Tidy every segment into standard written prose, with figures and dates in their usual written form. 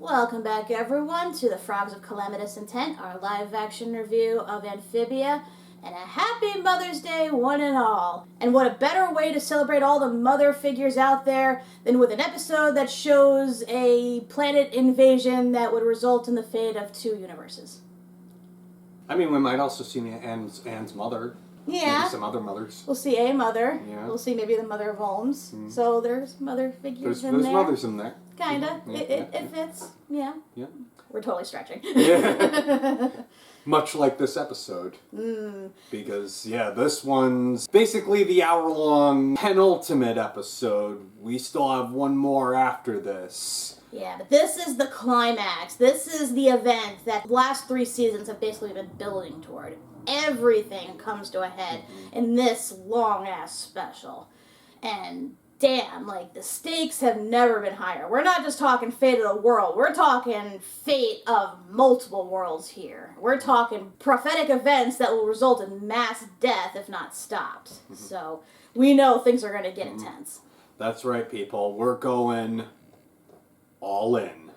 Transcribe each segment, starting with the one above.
Welcome back, everyone, to the Frogs of Calamitous Intent, our live-action review of Amphibia, and a happy Mother's Day, one and all. And what a better way to celebrate all the mother figures out there than with an episode that shows a planet invasion that would result in the fate of 2 universes. I mean, we might also see Anne's mother. Yeah. Maybe some other mothers. We'll see a mother. Yeah. We'll see maybe the mother of Holmes. So there's mother figures in there. There's mothers in there. Kinda. Yeah, It fits. Yeah. Yeah. We're totally stretching. Yeah. Much like this episode. Because, yeah, this one's basically the hour-long penultimate episode. We still have one more after this. Yeah, but this is the climax. This is the event that the last 3 seasons have basically been building toward. Everything comes to a head in this long-ass special. And damn, like, the stakes have never been higher. We're not just talking fate of the world. We're talking fate of multiple worlds here. We're talking prophetic events that will result in mass death if not stopped. So we know things are going to get intense. That's right, people. We're going all in.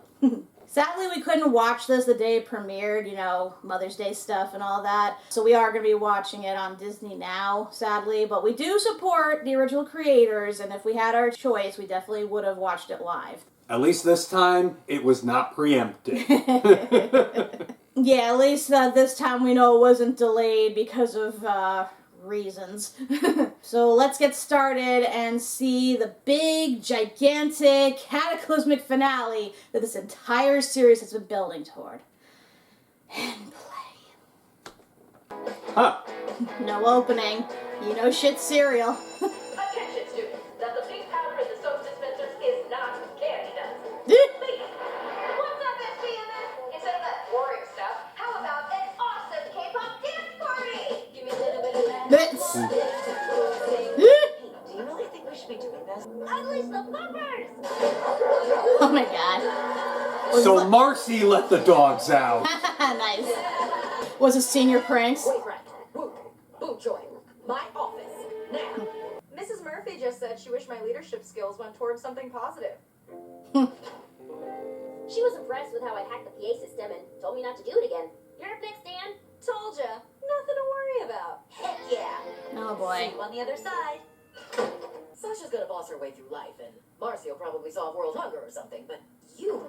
Sadly, we couldn't watch this the day it premiered, you know, Mother's Day stuff and all that. So we are going to be watching it on Disney now, sadly. But we do support the original creators, and if we had our choice, we definitely would have watched it live. At least this time, it was not preempted. Yeah, at least this time we know it wasn't delayed because of reasons. So let's get started and see the big, gigantic, cataclysmic finale that this entire series has been building toward. And play. Huh. No opening. You know shit's cereal. Attention, students. That the pink powder in the soap dispensers is not candy dust. What's up, SPMS? Instead of that boring stuff, how about an awesome K-pop dance party? Give me a little bit of that. Bits. Do you really think we should be doing this? Unleash the puppers! Oh my god. So Marcy let the dogs out. Nice. Was it senior pranks? Boyfriend. Boo join. My office. Now. Mrs. Murphy just said she wished my leadership skills went towards something positive. She was impressed with how I hacked the PA system and told me not to do it again. You're up next, Dan. Told ya. Nothing to worry about. Heck yeah. Oh boy. See you on the other side. Sasha's gonna boss her way through life, and Marcy will probably solve world hunger or something, but you...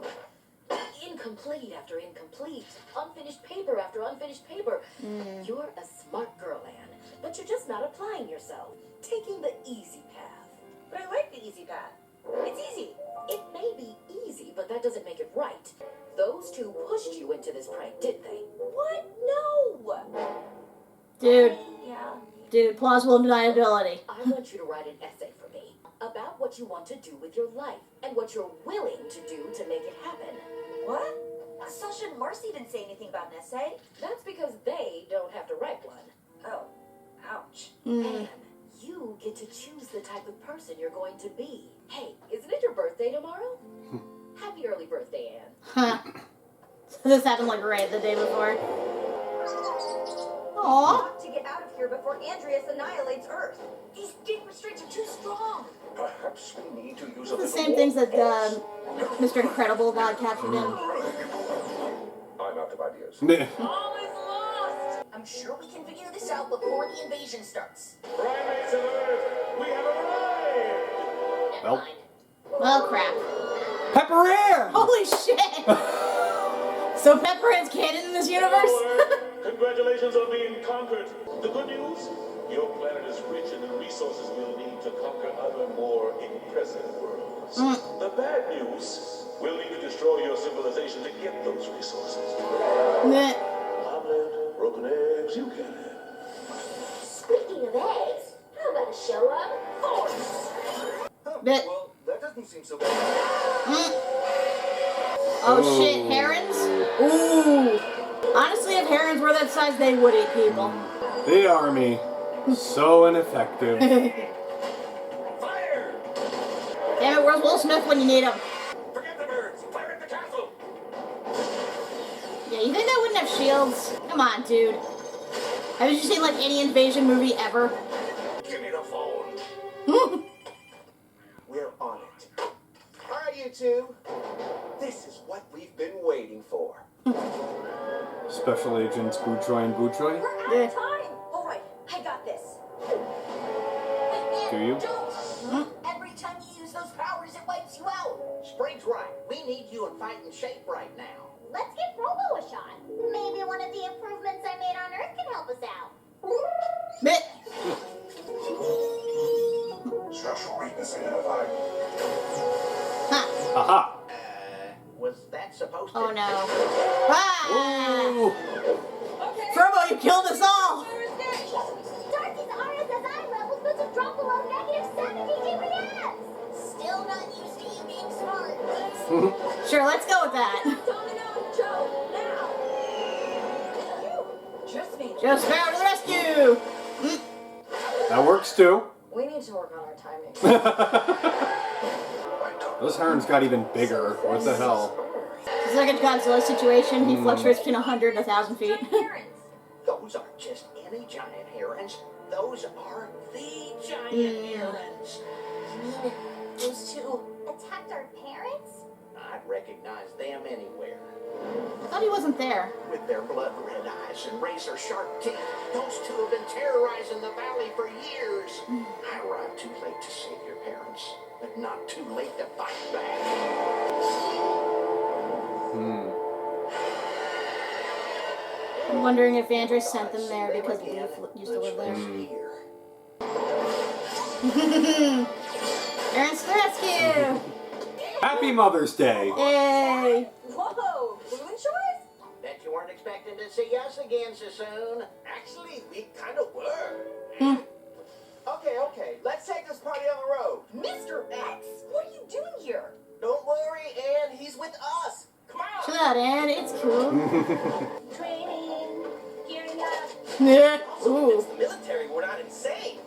Incomplete after incomplete. Unfinished paper after unfinished paper. You're a smart girl, Anne, but you're just not applying yourself. Taking the easy path. But I like the easy path. It's easy. It may be easy, but that doesn't make it right. Those 2 pushed you into this prank, didn't they? What? No! Dude. Yeah. Dude, plausible deniability. I want you to write an essay for me about what you want to do with your life and what you're willing to do to make it happen. What? Sasha and Marcy didn't say anything about an essay. That's because they don't have to write one. Oh, ouch. And you get to choose the type of person you're going to be. Hey, isn't it your birthday tomorrow? Happy early birthday, Anne. Huh. This happened like right the day before. Aww. To get out of here before Andrias annihilates Earth. These gate restraints are too strong. Perhaps we need to use a The little same things that Mr. Incredible got captured in. I'm out of ideas. All is lost. I'm sure we can figure this out before the invasion starts. Primates of Earth, we have arrived! Never Well. mind. Well, crap. Pepper Ann! Holy shit! So Pepper Ann's canon in this universe? Congratulations on being conquered. The good news? Your planet is rich in the resources we'll need to conquer other more impressive worlds. The bad news? We'll need to destroy your civilization to get those resources. Meh. Omelet, broken eggs, you get it. Speaking of eggs, how about a show of force? Meh. Well, that doesn't seem so bad. Oh shit, herons? Ooh. Honestly, if herons were that size, they would eat people. The army. So ineffective. Fire! Damn it, where's Will Smith when you need him? Forget the birds! Fire at the castle! Yeah, you think they wouldn't have shields? Come on, dude. Haven't you seen, like, any invasion movie ever? Give me the phone! We're on it. Hi, you two. This is what we've been waiting for. Special Agents Boutroy and Boutroy? We're out of time! Alright, I got this. Do you? Every time you use those powers, it wipes you out. Spring's right. We need you in fighting shape right now. Let's give Robo a shot. Maybe one of the improvements I made on Earth can help us out. Bit. Structural weakness identified. Aha! Was that supposed to... Oh no. Ah! Ooh! Frobo, you killed us all! Darcy's RSSI levels must have dropped below -70 GPS. Still not used to you being smart. Sure, let's go with that. Domino, Joe, now! Just me. Joe Sparrow to the rescue! That works too. We need to work on our timing. This Heron's got even bigger. What the hell? It's like a Godzilla situation. He fluctuates between 100 and 1,000 feet. Those aren't just any giant herons. Those are the giant herons. Those two attacked our parents? I'd recognize them anywhere. I thought he wasn't there. With their blood-red eyes and razor-sharp teeth, those two have been terrorizing the valley for years. I arrived too late to save your parents, but not too late to fight back. I'm wondering if Andrias sent them there because Leaf used to live there. Parents to the rescue! Happy Mother's Day! Yay! Whoa, balloon choice? Bet you weren't expecting to see us again so soon. Actually, we kind of were. Okay, let's take this party on the road. Mr. X? What are you doing here? Don't worry, Ann, he's with us. Come on. Chill out, Ann. It's cool. Training, gearing up. Yeah. Also, Ooh. it's the military, we're not insane.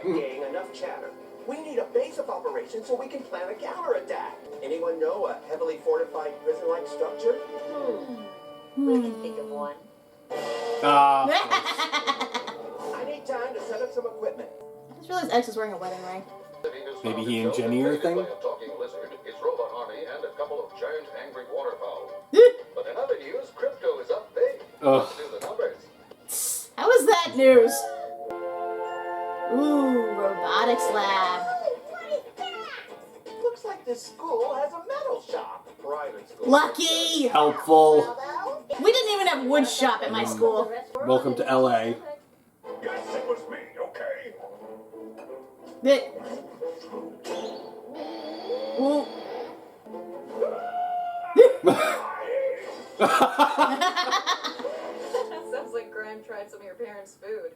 Gang, enough chatter. We need a base of operations so we can plan a counter attack. Anyone know a heavily fortified prison-like structure? We can think of one. Ah. I need time to set up some equipment. I just realized X is wearing a wedding ring. Maybe he engineered a thing? A talking lizard, his robot army, and a couple of giant angry waterfowl. But in other news, crypto is up big. Ugh. Let's do the numbers. How is that news? Ooh, robotics lab. Looks like this school has a metal shop. Private school. Lucky! Helpful. We didn't even have wood shop at my school. Welcome to LA. Yes, it was me, okay? Bit. Ooh. That sounds like Graham tried some of your parents' food.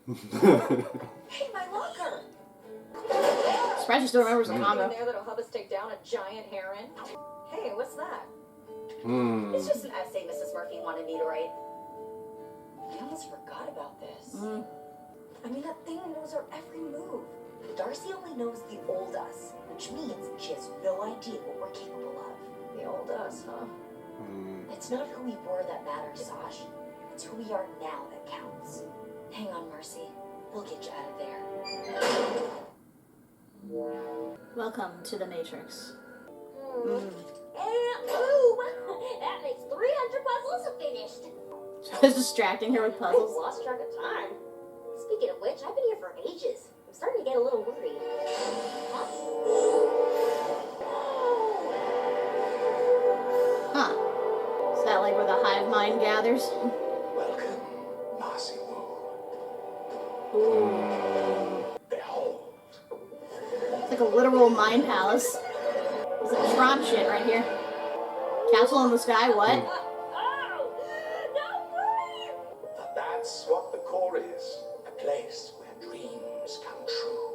Hey, my locker! Surprised you still remembers the Anything in combo. there that'll help us take down a giant heron? Hey, what's that? It's just an essay Mrs. Murphy wanted me to write. I almost forgot about this. Mm. I mean, that thing knows our every move. Darcy only knows the old us, which means she has no idea what we're capable of. The old us, huh? It's not who we were that matters, Sash. It's who we are now that counts. Hang on, Mercy. We'll get you out of there. Welcome to the Matrix. And boom! That makes 300 puzzles finished. I was distracting her with I've puzzles. lost track of time. Speaking of which, I've been here for ages. I'm starting to get a little worried. Huh. Is that like where the hive mind gathers? Welcome, Marcy Wu. Ooh. Behold. It's like a literal mind palace. It's like Tron shit right here. Castle in the sky, what? Oh! No way! That's what the core is. A place where dreams come true.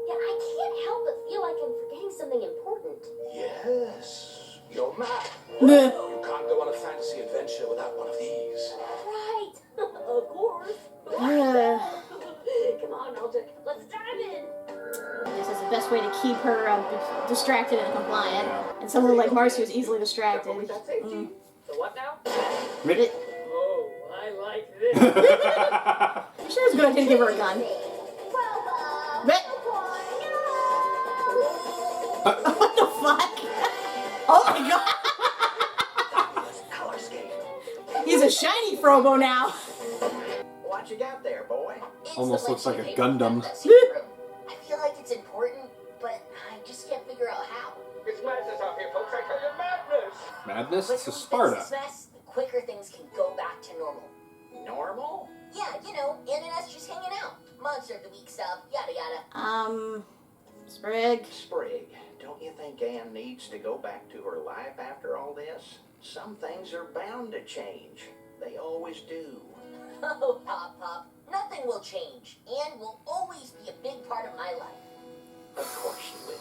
Yeah, I can't help but feel like I'm forgetting something important. Yes, you're mad. Meh. You can't go on a fantasy adventure without one of these. Right! Of course. Come on, Aldrich. Let's dive in. This is the best way to keep her distracted and compliant. And someone like Marcy who's easily distracted. Mm. So what now? It- Oh, I like this. I'm sure it's a good idea to give her a gun. But- what the fuck? Oh my god! a shiny Frobo now. What you got there, boy? It's Almost the looks like a paper Gundam. that's in the room. I feel like it's important, but I just can't figure out how. It's madness out here, folks. I tell you, madness. Madness Quicker to we fix Sparta. this mess, the quicker things can go back to normal. Normal? Yeah, you know, Ann and us just hanging out. Monster of the week stuff, yada yada. Sprig. Sprig, don't you think Anne needs to go back to her life after all this? Some things are bound to change. They always do. Oh, Pop. Nothing will change. Ann will always be a big part of my life. Of course she will.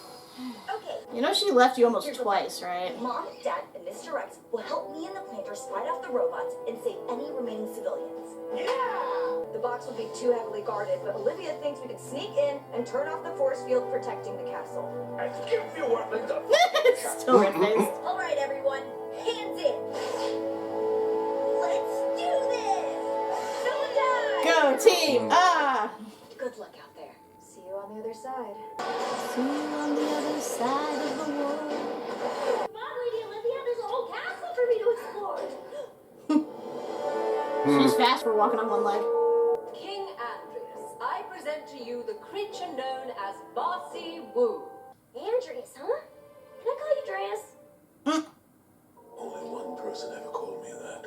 Okay. You know she left you almost twice, right? Mom, Dad, and Mr. Rex will help me and the Plantars fight off the robots and save any remaining civilians. Yeah! The box will be too heavily guarded, but Olivia thinks we can sneak in and turn off the force field protecting the castle. And give you what the Still red-faced. All right, everyone, hands in. Let's do this. No one die. Go team! Good luck out there. See you on the other side. See you on the other side of the world. Mom, Lady Olivia, there's a whole castle for me to explore. She's fast for walking on one leg. King Andrias, I present to you the creature known as Bossy Woo. Andrias, huh? Can I call you Andrias? Only one person ever called me that.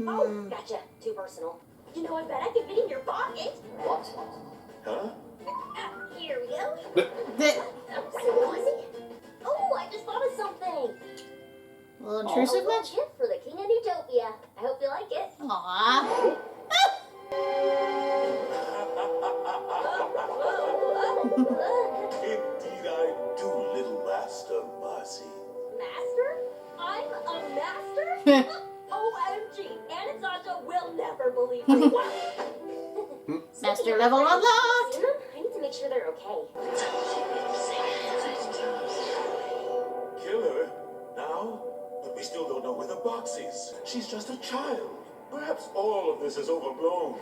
Oh, gotcha. Too personal. You know, I bet I can fit in your pocket. What? Huh? Here we go. The So cozy. Oh, I just thought of something. little A intrusive little much? gift for the King of Utopia. I hope you like it. Aww. Indeed I do, little master Marcy. Master? I'm a master? OMG, Ann and Sasha will never believe me. Master level unlocked! I need to make sure they're okay. Kill her? Now? But we still don't know where the box is. She's just a child. Perhaps all of this is overblown.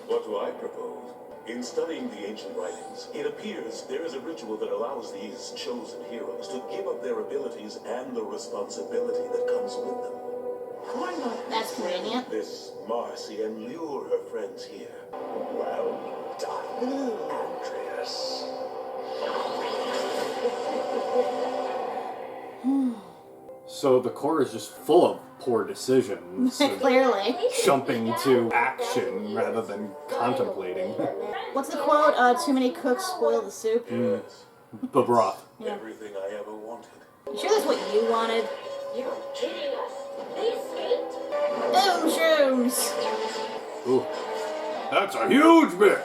What do I propose? In studying the ancient writings, it appears there is a ritual that allows these chosen heroes to give up their abilities and the responsibility that comes with them. Why not That's convenient. this Marcy and lure her friends here? Well done, Andrias. So the core is just full of poor decisions. and Clearly. jumping to action rather than contemplating. What's the quote? Too many cooks spoil the soup. Yes, The broth. everything I ever wanted. You sure that's what you wanted? You're kidding us. They escaped? Boom shrooms! Ooh. That's a huge bitch!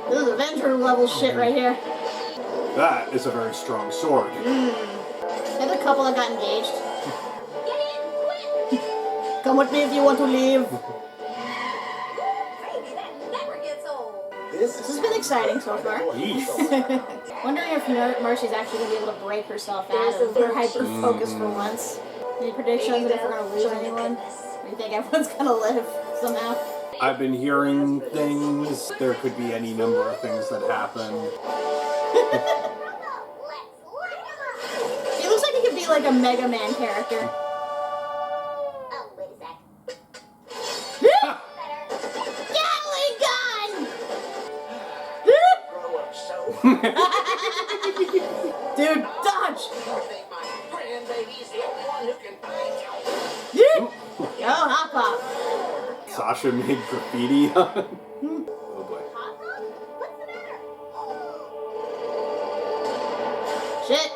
This is Avenger level shit right here. That is a very strong sword. There's a couple that got engaged. Get in, quick! Come with me if you want to leave. Baby, that never gets old. This has been exciting so far. Wondering if Marcy's actually going to be able to break herself out of her hyper-focus for once. Any predictions of if we're going to lose anyone? Or do you think everyone's going to live somehow? I've been hearing things. There could be any number of things that happen. He looks like he could be like a Mega Man character. Oh, wait a sec. Gatling gun! Grow up, so. Dude, dodge! I think my grandbaby's the only one who can fight. Yo, hop hop. Sasha made graffiti on. Oh boy. What's the matter? Shit.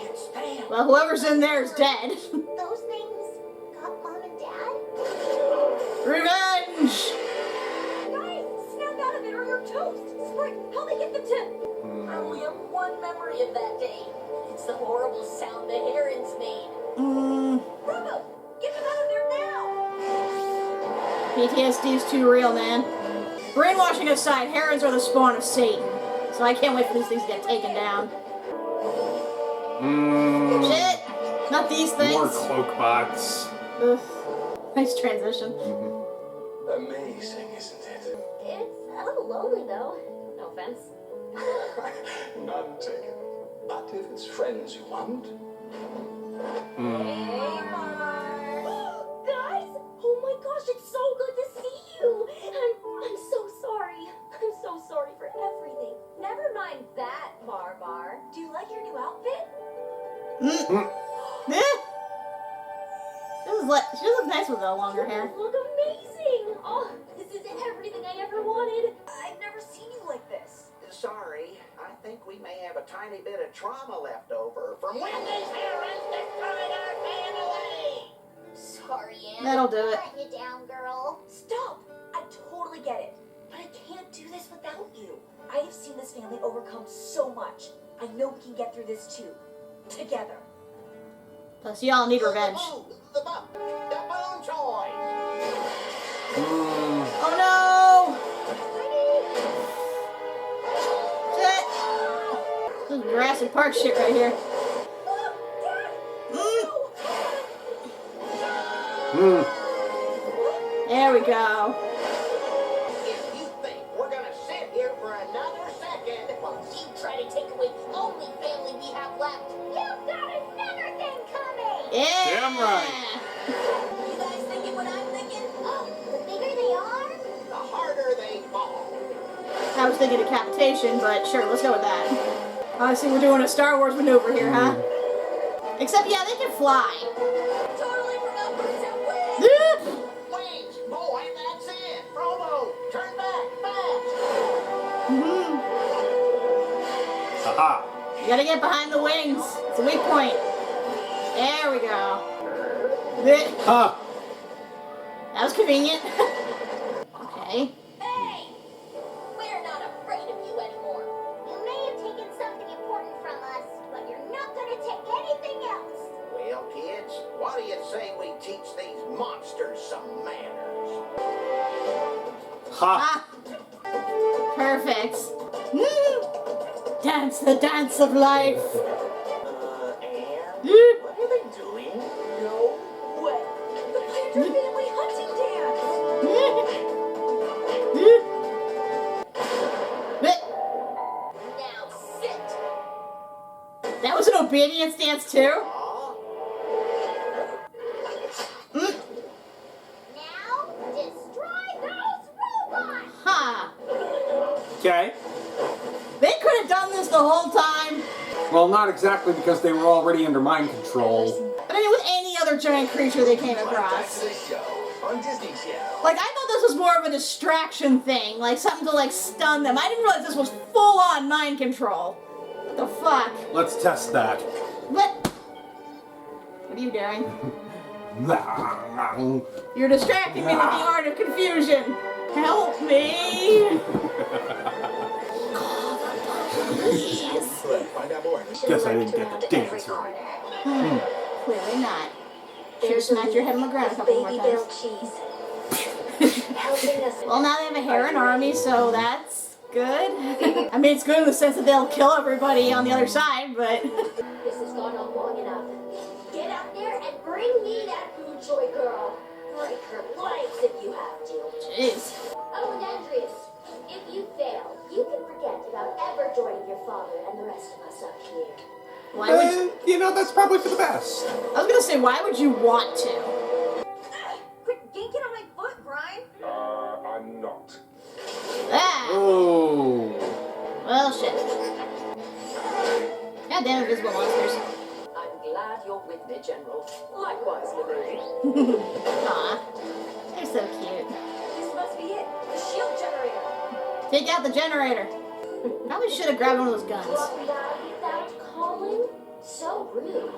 It's them. Well, whoever's in there is dead. Those things got Mom and Dad? Revenge! Guys, snap out of it or you're toast. Spring, help me get the tip. I only have one memory of that day. It's the horrible sound the herons made. Bravo, get them out of there now. PTSD's too real, man. Brainwashing aside, herons are the spawn of Satan. So I can't wait for these things to get taken down. Shit! Not these things. More cloak bots. Ugh. Nice transition. Amazing, isn't it? It's a little lonely, though. No offense. None taken. But if it's friends you want, Hey, Marcy. sorry for everything. Never mind that, Mar. Do you like your new outfit? This is like, she does look nice with the longer hair. You look amazing. Oh, this is everything I ever wanted. I've never seen you like this. Sorry, I think we may have a tiny bit of trauma left over from when these parents destroyed our family. Sorry, Anne. That'll do it. Let you down, girl. Stop. I totally get it. But I can't do this without you. I have seen this family overcome so much. I know we can get through this too. Together. Plus, y'all need revenge. The balloon toy. Oh no! Shit! This is Jurassic Park shit right here. There we go. If you think we're gonna sit here for another second, While you try to take away the only family we have left, you've got another thing coming! Yeah! Damn right. You guys thinking what I'm thinking? Oh, the bigger they are, the harder they fall. I was thinking decapitation, but sure, let's go with that. Obviously, we're doing a Star Wars maneuver here, huh? Except, yeah, they can fly. totally forgot birds have wings! Wings, boy, that's it. Robo, turn back, fast. Haha. You gotta get behind the wings. It's a weak point. There we go. Huh. That was convenient. Okay. Hey! We're not afraid of you anymore. You may have taken something important from us, but you're not gonna take anything else. Well, kids, what do you say we teach these monsters some manners? Ha. Ah. Perfect. Dance the dance of life. And what are they doing? No way. The Plantar family hunting dance. Now sit. That was an obedience dance too? Now destroy those robots. Huh. Okay. They could have done this the whole time. Well, not exactly because they were already under mind control. But I mean, with any other giant creature they came across. the show on Disney Channel. Like, I thought this was more of a distraction thing. Like, something to, like, stun them. I didn't realize this was full-on mind control. What the fuck? Let's test that. What? What are you doing? You're distracting me with the art of confusion. Help me! Please. Find out more. Guess I didn't get the dance right. Clearly not. Should have smacked your head on the ground a couple more Baby times. Bell cheese. Helping us. Well, now they have a Heron army, so that's good. I mean, it's good in the sense that they'll kill everybody on the other side, but... This has gone on long enough. Get out there and bring me that food joy girl. Break her legs if you have to. Jeez. Oh, and Andrias, if you fail, you can forget about ever joining your father and the rest of us up here. Why would you... You know, that's probably for the best. I was gonna say, why would you want to? Quit yanking on my foot, Brian. I'm not. Ah! Oh. Well, shit. Goddamn invisible monsters. I'm glad you're with me, General. Likewise, milady. Aw. They're so cute. This must be it. The shield generator. Take out the generator. Probably should have grabbed one of those guns. Walk by without calling? So rude.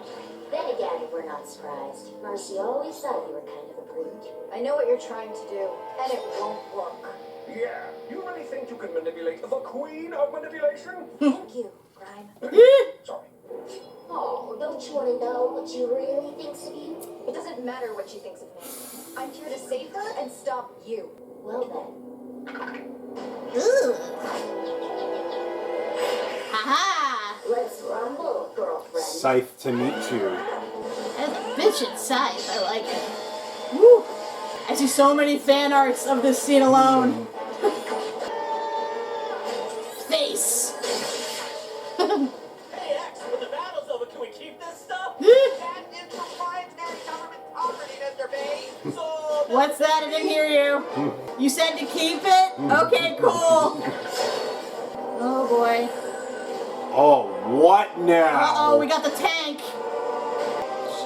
Then again, we're not surprised. Marcy always thought you were kind of a brute. I know what you're trying to do, and it won't work. Yeah, you really think you can manipulate the queen of manipulation? Thank you, Brian. Sorry. Oh, don't you want to know what she really thinks of you? It doesn't matter what she thinks of me. I'm here to save her and stop you. Well then, Ooh. Haha! let's rumble, girlfriend. Scythe to meet you. That's a bitchin' size. I like it. Woo! I see so many fan arts of this scene alone. Face! Hey, X, when the battle's over, can we keep this stuff? That is proprietary government property, Mr. B. So... What's that? I didn't hear you. You said to keep it? Okay, cool. got the tank.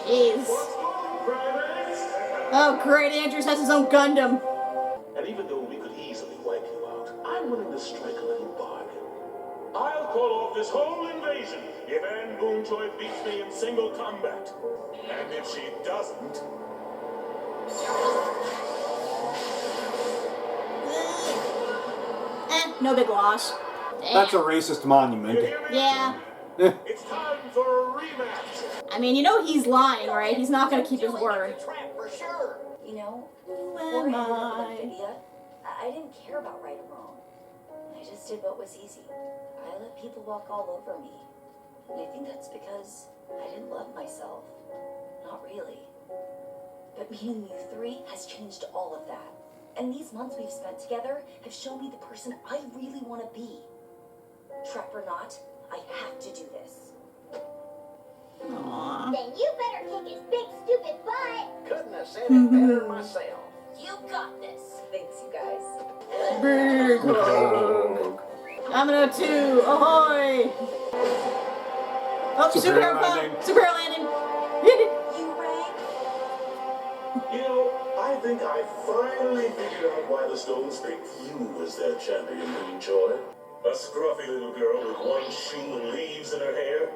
Jeez. Oh, great. Andrias has his own Gundam. And even though we could easily wipe you out, I'm willing to strike a little bargain. I'll call off this whole invasion if Anne Boonchoy beats me in single combat. And if she doesn't... No big loss. Damn. That's a racist monument. Yeah. It's time for a rematch. I mean, you know he's lying, right? He's not gonna keep his word. You know, Who before am I ended up with I? Amphibia, I didn't care about right or wrong. I just did what was easy. I let people walk all over me. And I think that's because I didn't love myself. Not really. But meeting you three has changed all of that. And these months we've spent together have shown me the person I really want to be. Trap or not, I have to do this. Aww. Then you better kick his big stupid butt. Couldn't have said it better myself. You got this. Thanks, you guys. Big Rogue. Domino 2, ahoy! Oh, superhero landing. pump! Superhero landing! You rang? You know, I think I finally figured out why the Stones picked you as their champion, Boonchoy. A scruffy little girl with one shoe and leaves in her hair.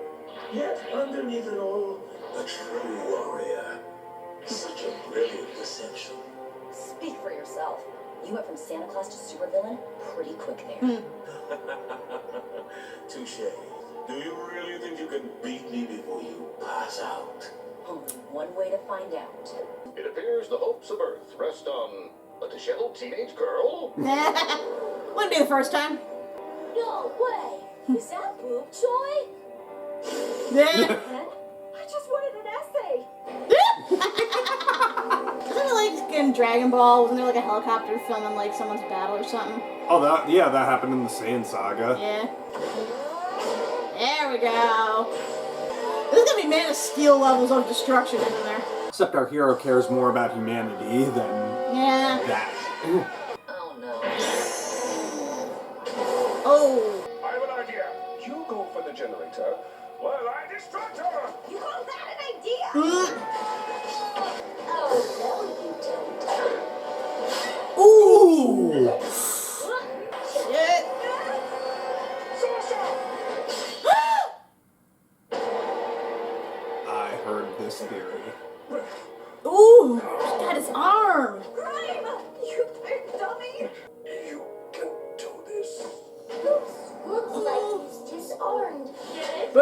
Yet, underneath it all, a true warrior. Such a brilliant deception. Speak for yourself. You went from Santa Claus to supervillain pretty quick there. Touche. Do you really think you can beat me before you pass out? Only one way to find out. It appears the hopes of Earth rest on a disheveled teenage girl. Wouldn't be the first time. No way! Is that boob joy? Yeah. I just wanted an essay. Isn't it like in Dragon Ball? Wasn't there like a helicopter filming like someone's battle or something? Oh, that happened in the Saiyan saga. Yeah. There we go. There's gonna be Man of Steel levels of destruction in there. Except our hero cares more about humanity than Yeah. that. Oh no. Oh. I have an idea. You go for the generator while I distract her. You call that an idea? Oh, no, you don't. Ooh. Shit. I heard this theory. Ooh. He got his arm. Grime! You big dummy! You can do this. Looks like he's disarmed. Boo!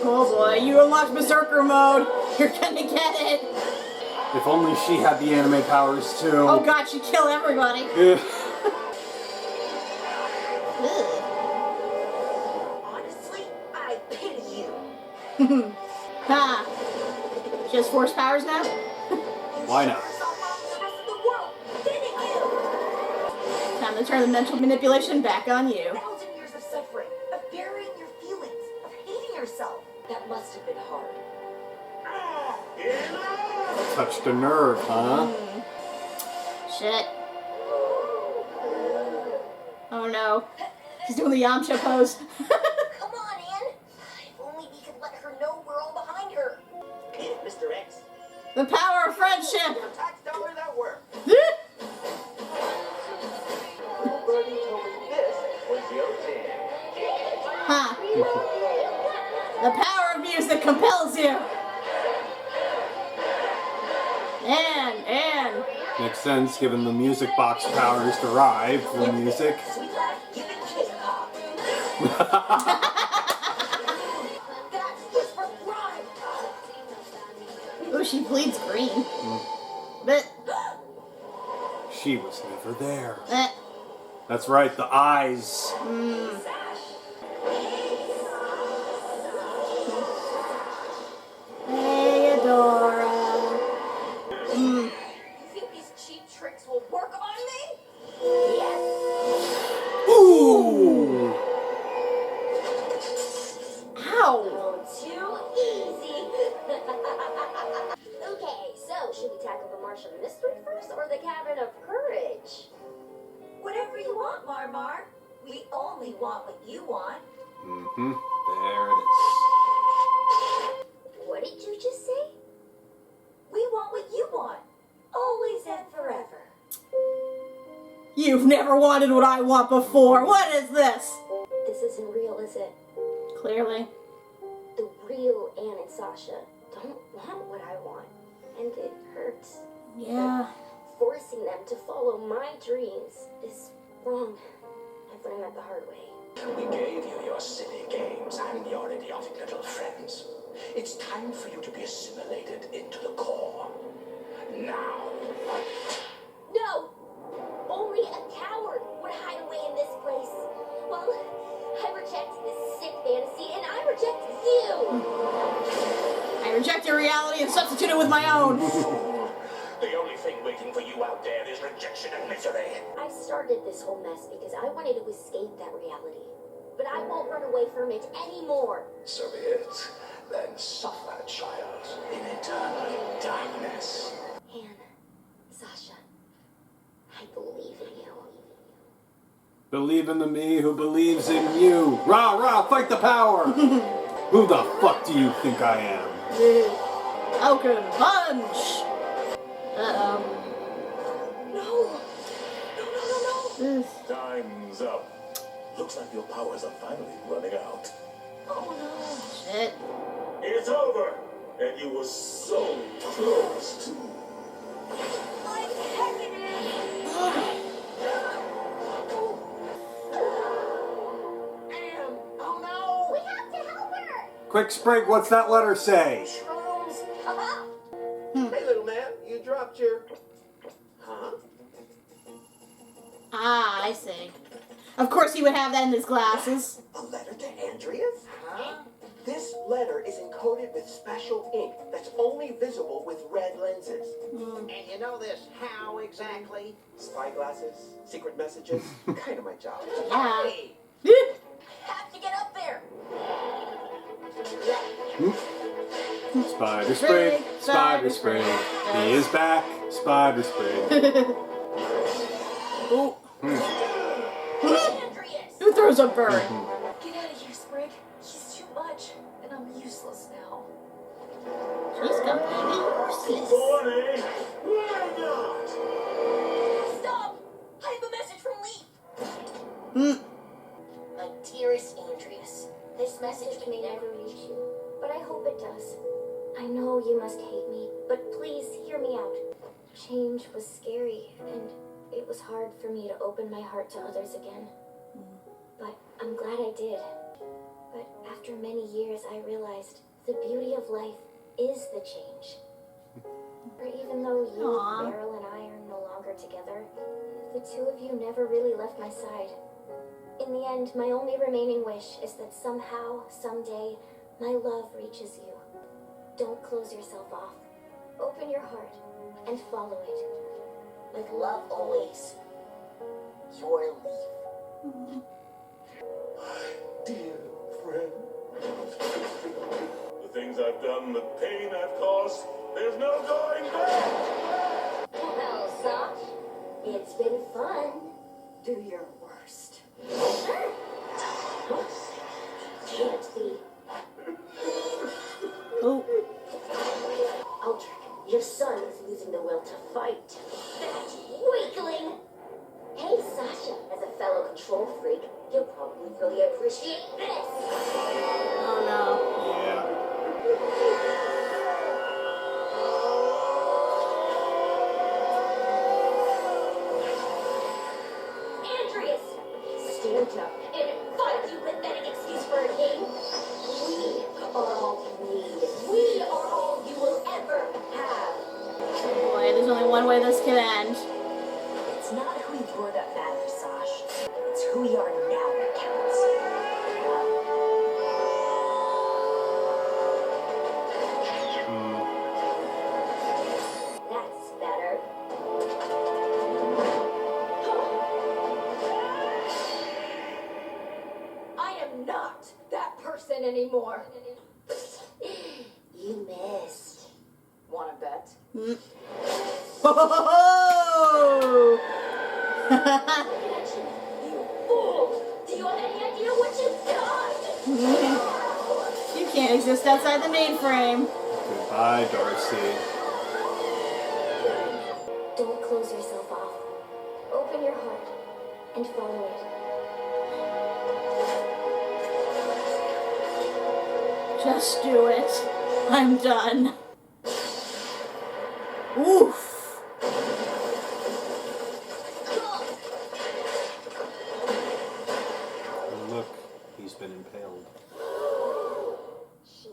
Oh boy, you unlocked Berserker mode. You're gonna get it. If only she had the anime powers too. Oh god, she killed everybody. Honestly, I pity you. Ha. She has force powers now? Why not? Yourself off to the rest of the world, didn't you? Time to turn the mental manipulation back on you. 1,000 years of suffering, of burying your feelings, of hating yourself. That must have been hard. Touched a nerve, huh? Shit. Oh no. She's doing the Yamcha pose. Come on, Ann. If only we could let her know we're all behind her. Mr. X, The power of friendship. your tax dollars at work. Nobody told me this was your jam. Huh. The power of music compels you. And. Makes sense given the music box power is derived from music. Sweet life, you can kiss pop. That's just for Grime. Ooh, she bleeds green. But. She was never there. Eh. That's right, the eyes. Hey, Adora. You think these cheap tricks will work on me? Yes. Ooh! Ow. Too easy. Okay, so should we tackle the Martian mystery first or the Cavern of Courage? Whatever you want, Marmar. We only want want what you want. Mm-hmm. There it is. What did you just say? We want what you want. Always and forever. You've never wanted what I want before. What is this? This isn't real, is it? Clearly. The real Anne and Sasha don't want what I want. And it hurts. Yeah. Forcing them to follow my dreams is wrong. I've learned that the hard way. We gave you your silly games and your idiotic little friends. It's time for you to be assimilated into the core. Now. No! Only a coward would hide away in this place. Well, I reject this sick fantasy, and I reject you! I rejected reality and substituted it with my own. The only thing waiting for you out there is rejection and misery. I started this whole mess because I wanted to escape that reality. But I won't run away from it anymore. So be it. Then suffer, child, in eternal darkness. Anne, Sasha, I believe in you. Believe in the me who believes in you. Rah, rah, fight the power. Who the fuck do you think I am? Falcon punch. Uh-oh. No. Time's up. Looks like your powers are finally running out. Oh no. Shit. It's over! And you were so close to... I'm hacking it. Anne! Oh no! We have to help her. Quick, Sprig, what's that letter say? Shrooms. Hey, little man, you dropped your... Huh? Ah, I see. Of course he would have that in his glasses. A letter to Andrias? Huh? This letter is encoded with special ink that's only visible with red lenses. And you know this how exactly? Spy glasses, secret messages, kind of my job. Yeah. Hey, have to get up there. Spider Sprig, Spider Sprig. He is back, Spider Sprig. Ooh. Andrias! Who throws a bird? Get out of here, Sprig. He's too much, and I'm useless now. She's completely useless. Bonnie! Why not? Stop! I have a message from Leaf. My dearest Andrias, this message may never reach you, but I hope it does. I know you must hate me, but please hear me out. Change was scary, and it was hard for me to open my heart to others again. But I'm glad I did. But after many years, I realized the beauty of life is the change. For even though you, Aww. Beryl, and I are no longer together, the two of you never really left my side. In the end, my only remaining wish is that somehow, someday, my love reaches you. Don't close yourself off. Open your heart and follow it. With love always, your Leaf. Dear friend. The things I've done, the pain I've caused, there's no going back! Well, Sash, it's been fun. Do your worst. Can't be. Oh. Aldrich, your son is losing the will to fight. That weakling! Hey, Sasha, as a fellow control freak, you'll probably really appreciate this. Oh no. Yeah. Andrias, stand up and fight, you pathetic excuse for a game. We are all you need. We are all you will ever have. Boy, there's only one way this can end. It's not who you were that matters, Sash. It's who you are now that counts. That's better. I am not that person anymore. You missed. Wanna bet? Oh! You fool! Do you have any idea can't exist outside the mainframe. Goodbye, Darcy. Don't close yourself off. Open your heart and follow it. Just do it. I'm done. Oof. Look, he's been impaled. She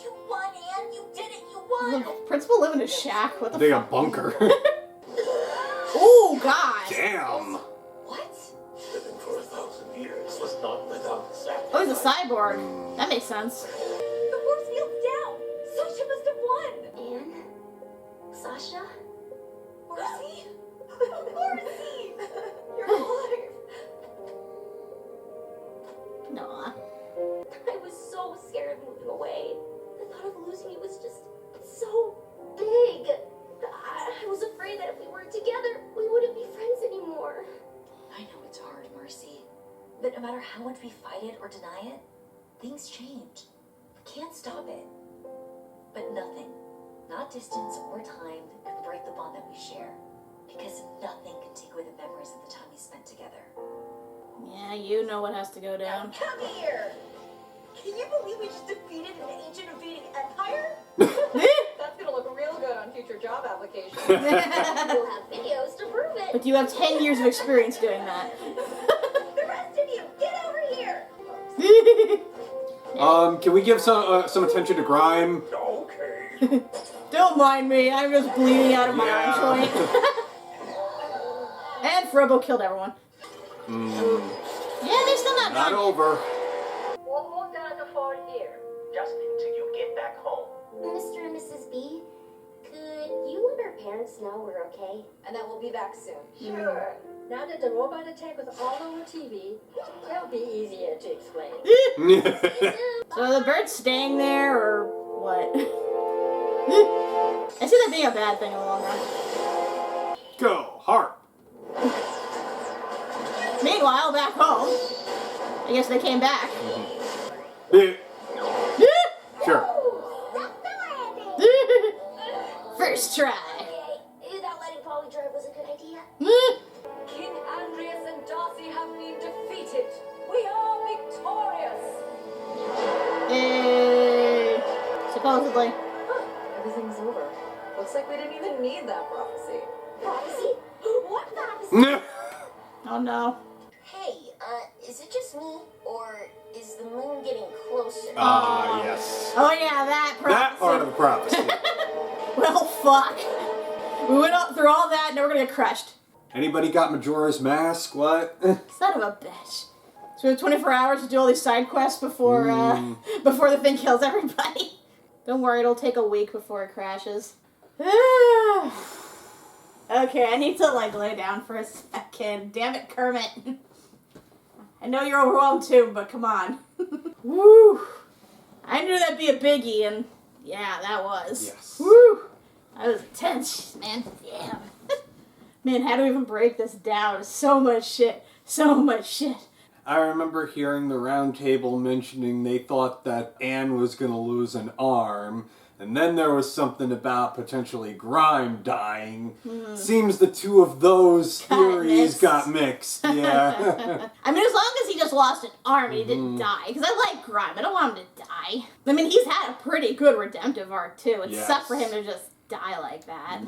You won, Anne. You did it. You won. The principal live in a shack? What the They fuck? a bunker. Oh, God. Damn. What? Living for 1,000 years was not without sacrifice. Oh, he's a cyborg. That makes sense. The force field's down. Sasha must have won. Anne? Sasha? Marcy? Marcy! You're alive. Aw. I was so scared of moving away. The thought of losing you was just so big. I was afraid that if we weren't together, we wouldn't be friends anymore. I know it's hard, Marcy. But no matter how much we fight it or deny it, things change. We can't stop it. But nothing, not distance or time, can break the bond that we share. Because nothing can take away the memories of the time we spent together. Yeah, you know what has to go down. Come here! Can you believe we just defeated an ancient invading empire? That's gonna look real good on future job applications. We'll have videos to prove it. But you have 10 years of experience doing that. The rest of you, get over here! Can we give some attention to Grime? Okay. Don't mind me, I'm just bleeding out of my arm joint. And Frobo killed everyone. Yeah, they're still not Not done. over. We'll hold down the fort here. Just until you get back home. Mr. and Mrs. B, could you let our parents know we're okay? And that we'll be back soon. Sure. Now that the robot attack was all over TV, it'll be easier to explain. So the bird's staying there, or what? I see that being a bad thing in the long run. Go, Harp. Meanwhile, back home, I guess they came back. Yeah. Sure. First try. That letting Polly drive was a good idea. King Andrias and Darcy have been defeated. We are victorious. Hey. Supposedly. Everything's over. Looks like we didn't even need that prophecy. Prophecy? What prophecy? Oh no. Hey, is it just me, or is the moon getting closer? Ah, yes. Oh yeah, that prophecy. That part of the prophecy. Well, fuck. We went up through all that, and now we're gonna get crushed. Anybody got Majora's Mask? What? Son of a bitch. So we have 24 hours to do all these side quests before before the thing kills everybody. Don't worry, it'll take a week before it crashes. Okay, I need to lay down for a second. Damn it, Kermit. I know you're overwhelmed too, but come on. Woo! I knew that'd be a biggie, and yeah, that was. Yes. Woo! That was intense, man. Damn. Man, how do we even break this down? So much shit. So much shit. I remember hearing the round table mentioning they thought that Anne was going to lose an arm, and then there was something about potentially Grime dying. Seems the two of those theories got mixed. Yeah. I mean, as long as he just lost an arm and he didn't die. Because I like Grime. I don't want him to die. I mean, he's had a pretty good redemptive arc, too. It sucked for him to just die like that.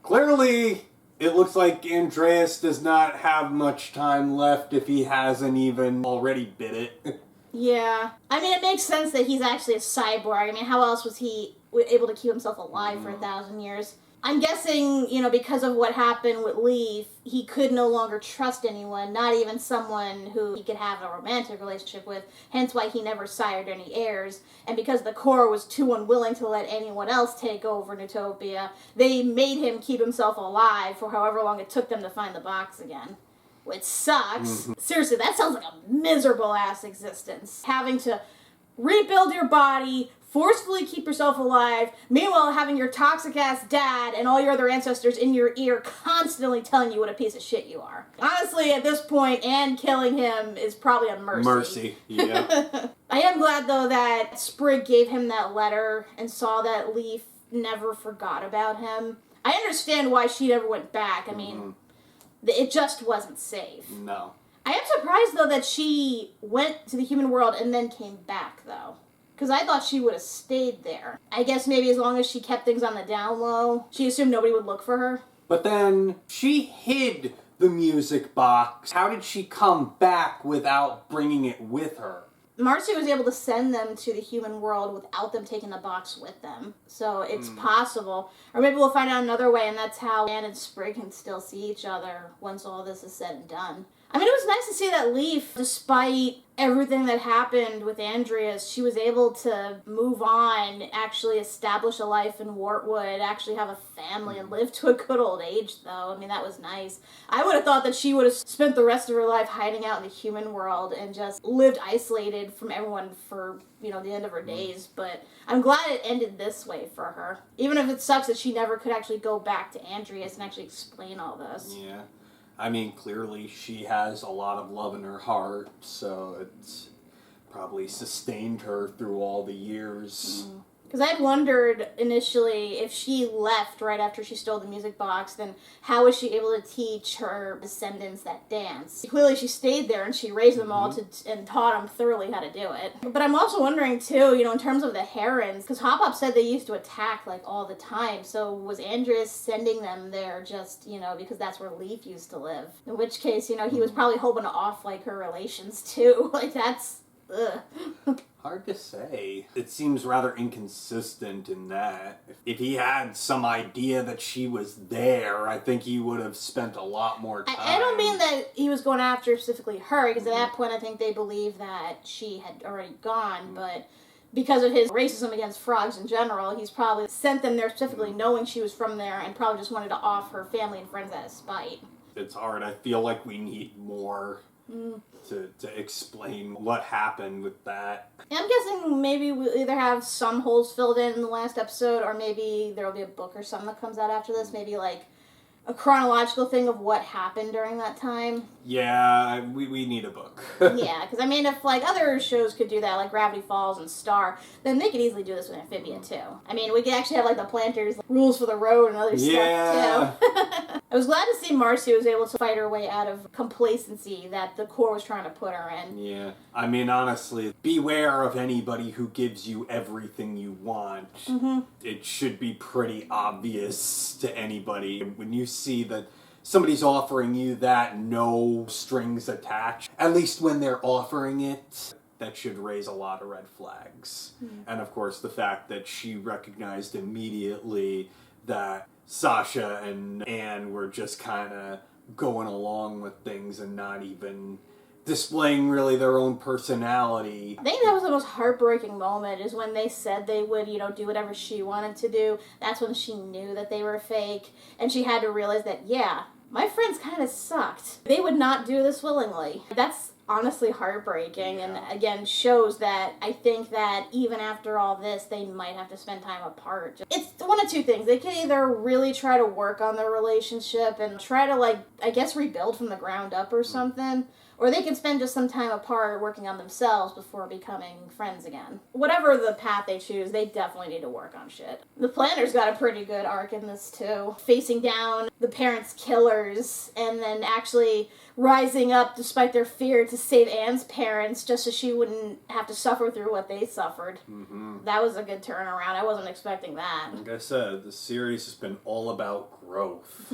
Clearly, it looks like Andrias does not have much time left if he hasn't even already bit it. Yeah. I mean, it makes sense that he's actually a cyborg. I mean, how else was he able to keep himself alive for 1,000 years? I'm guessing, because of what happened with Leaf, he could no longer trust anyone, not even someone who he could have a romantic relationship with, hence why he never sired any heirs. And because the Corps was too unwilling to let anyone else take over Newtopia, they made him keep himself alive for however long it took them to find the box again. Which sucks. Seriously, that sounds like a miserable-ass existence. Having to rebuild your body forcefully keep yourself alive, meanwhile having your toxic-ass dad and all your other ancestors in your ear constantly telling you what a piece of shit you are. Honestly, at this point, Anne killing him is probably a mercy. Mercy, yeah. I am glad, though, that Sprig gave him that letter and saw that Leaf never forgot about him. I understand why she never went back. I mean, it just wasn't safe. No. I am surprised, though, that she went to the human world and then came back, though. Because I thought she would have stayed there. I guess maybe as long as she kept things on the down low, she assumed nobody would look for her. But then she hid the music box. How did she come back without bringing it with her? Marcy was able to send them to the human world without them taking the box with them. So it's possible. Or maybe we'll find out another way, and that's how Anne and Sprig can still see each other once all this is said and done. I mean, it was nice to see that Leaf, despite everything that happened with Andrias, she was able to move on, actually establish a life in Wartwood, actually have a family, and live to a good old age, though. I mean, that was nice. I would have thought that she would have spent the rest of her life hiding out in the human world and just lived isolated from everyone for, the end of her days, but I'm glad it ended this way for her. Even if it sucks that she never could actually go back to Andrias and actually explain all this. Yeah. I mean, clearly she has a lot of love in her heart, so it's probably sustained her through all the years. Because I had wondered initially if she left right after she stole the music box, then how was she able to teach her descendants that dance? Clearly she stayed there and she raised them all and taught them thoroughly how to do it. But I'm also wondering too, in terms of the herons, because Hop said they used to attack all the time, so was Andrias sending them there just, because that's where Leaf used to live? In which case, he was probably hoping to off her relations too. That's... ugh. Hard to say. It seems rather inconsistent in that. If he had some idea that she was there, I think he would have spent a lot more time. I don't mean that he was going after specifically her, because at that point I think they believed that she had already gone, but because of his racism against frogs in general, he's probably sent them there specifically knowing she was from there and probably just wanted to off her family and friends out of spite. It's hard. I feel like we need more to explain what happened with that. I'm guessing maybe we'll either have some holes filled in the last episode, or maybe there'll be a book or something that comes out after this. Maybe a chronological thing of what happened during that time. Yeah, we need a book. Yeah, because if other shows could do that, like Gravity Falls and Star, then they could easily do this with Amphibia too. I mean, we could actually have the Plantars, rules for the road and other stuff too. I was glad to see Marcy was able to fight her way out of complacency that the Corps was trying to put her in. Yeah. I mean, honestly, beware of anybody who gives you everything you want. It should be pretty obvious to anybody. When you see that somebody's offering you that, no strings attached, at least when they're offering it, that should raise a lot of red flags. And of course, the fact that she recognized immediately that Sasha and Anne were just kind of going along with things and not even displaying really their own personality. I think that was the most heartbreaking moment, is when they said they would, do whatever she wanted to do. That's when she knew that they were fake, and she had to realize that, yeah, my friends kind of sucked. They would not do this willingly. That's honestly heartbreaking, and again shows that I think that even after all this, they might have to spend time apart. It's one of two things. They can either really try to work on their relationship and try to rebuild from the ground up or something, or they can spend just some time apart working on themselves before becoming friends again. Whatever the path they choose, they definitely need to work on shit. The Plantars got a pretty good arc in this too. Facing down the parents' killers and then actually rising up despite their fear to save Anne's parents just so she wouldn't have to suffer through what they suffered. That was a good turnaround. I wasn't expecting that. Like I said, the series has been all about growth.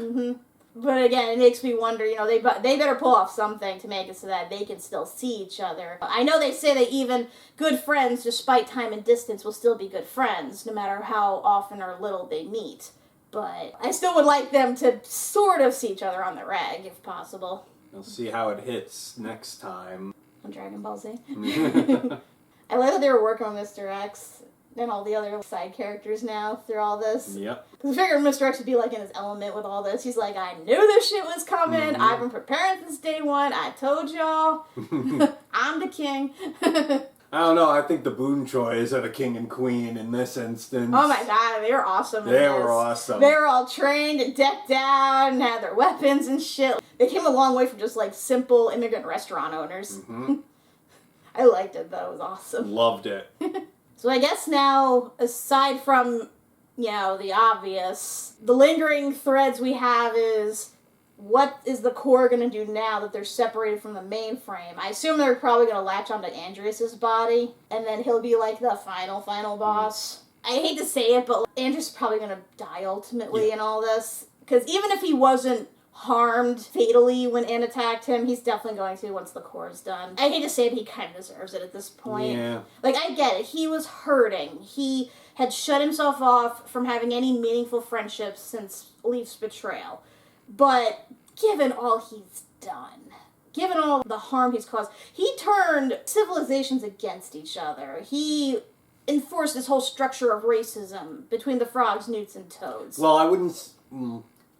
But again, it makes me wonder, they better pull off something to make it so that they can still see each other. I know they say that even good friends, despite time and distance, will still be good friends, no matter how often or little they meet. But I still would like them to sort of see each other on the reg, if possible. We'll see how it hits next time. On Dragon Ball Z. I like that they were working on Mr. X and all the other side characters now through all this. Yep. Because I figured Mr. X would be in his element with all this. He's like, I knew this shit was coming. I've been preparing since day one. I told y'all. I'm the king. I don't know, I think the Boon Choys are the king and queen in this instance. Oh my god, they were awesome. They were awesome. They were all trained and decked out and had their weapons and shit. They came a long way from just like simple immigrant restaurant owners. Mm-hmm. I liked it though, it was awesome. Loved it. So I guess now, aside from, you know, the obvious, the lingering threads we have is, what is the core going to do now that they're separated from the mainframe? I assume they're probably going to latch onto Andrias' body, and then he'll be like the final boss. I hate to say it, but Andrias is probably going to die ultimately in all this. Because even if he wasn't harmed fatally when Anne attacked him, he's definitely going to once the core is done. I hate to say it, he kind of deserves it at this point. Yeah. Like, I get it. He was hurting. He had shut himself off from having any meaningful friendships since Leaf's betrayal. But given all he's done, given all the harm he's caused, he turned civilizations against each other. He enforced this whole structure of racism between the frogs, newts, and toads. Well, I wouldn't...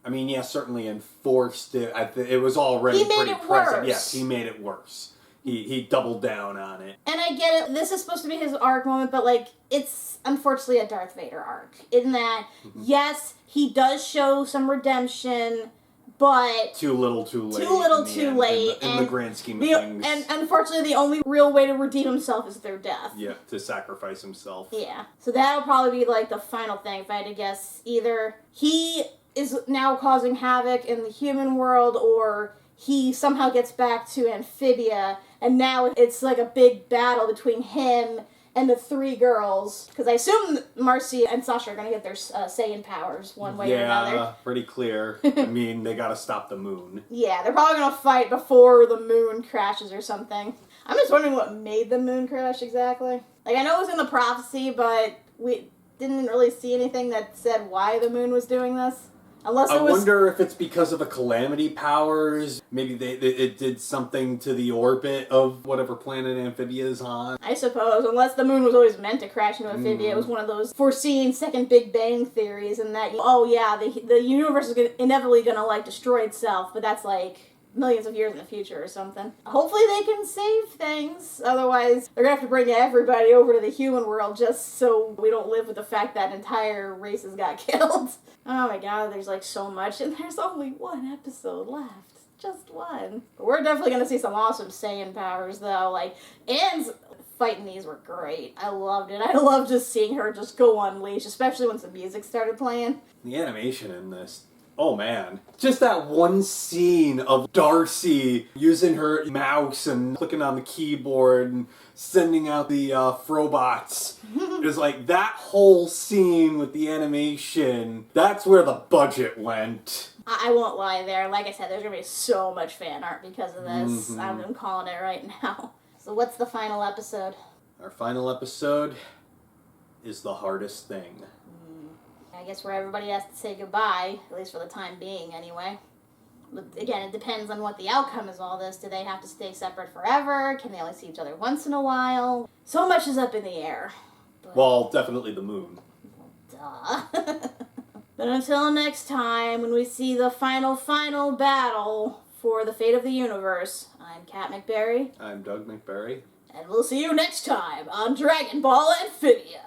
I mean, yeah, certainly enforced it. It was already pretty present. Worse. Yes, he made it worse. He doubled down on it. And I get it, this is supposed to be his arc moment, but, like, it's unfortunately a Darth Vader arc. In that, yes, he does show some redemption, but... Too little, too late. Too little, too late. In the grand scheme of things. And unfortunately, the only real way to redeem himself is through death. Yeah, to sacrifice himself. Yeah. So that'll probably be, like, the final thing, if I had to guess. Either he is now causing havoc in the human world, or he somehow gets back to Amphibia, and now it's like a big battle between him and the three girls. Because I assume Marcy and Sasha are going to get their Saiyan powers one way or another. Yeah, pretty clear. I mean, they gotta stop the moon. Yeah, they're probably going to fight before the moon crashes or something. I'm just wondering what made the moon crash exactly. Like, I know it was in the prophecy, but we didn't really see anything that said why the moon was doing this. Unless it was... I wonder if it's because of the calamity powers. Maybe it did something to the orbit of whatever planet Amphibia is on. I suppose, unless the moon was always meant to crash into Amphibia. It was one of those foreseen second Big Bang theories, and that, oh yeah, the universe is inevitably going to, like, destroy itself, but that's, like, millions of years in the future or something. Hopefully they can save things, otherwise they're going to have to bring everybody over to the human world just so we don't live with the fact that entire races got killed. Oh my god, there's like so much, and there's only one episode left. Just one. But we're definitely going to see some awesome Saiyan powers, though. Like, Anne's fighting these were great. I loved it. I loved just seeing her just go unleash, especially once the music started playing. The animation in this, oh man. Just that one scene of Darcy using her mouse and clicking on the keyboard and sending out the Frobots. It was like that whole scene with the animation, that's where the budget went. I won't lie there. Like I said, there's going to be so much fan art because of this. Mm-hmm. I'm calling it right now. So what's the final episode? Our final episode is the hardest thing. I guess where everybody has to say goodbye, at least for the time being anyway. But again, it depends on what the outcome is all this. Do they have to stay separate forever? Can they only see each other once in a while? So much is up in the air. But, well, definitely the moon. Duh. But until next time, when we see the final battle for the fate of the universe, I'm Kat MacBerrie. I'm Doug MacBerrie. And we'll see you next time on Dragonball Amphibia.